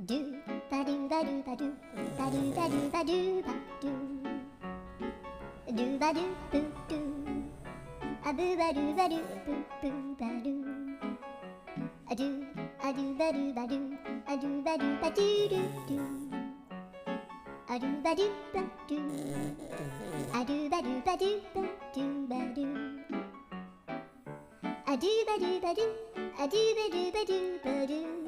do ba do ba do ba do ba do ba do ba do ba do ba do boo do a boo ba do ba do boo boo ba do a do ba do ba do a do ba do ba do do do a do ba do ba do a do ba do ba do ba do ba do a do ba do ba do a do ba do ba do ba do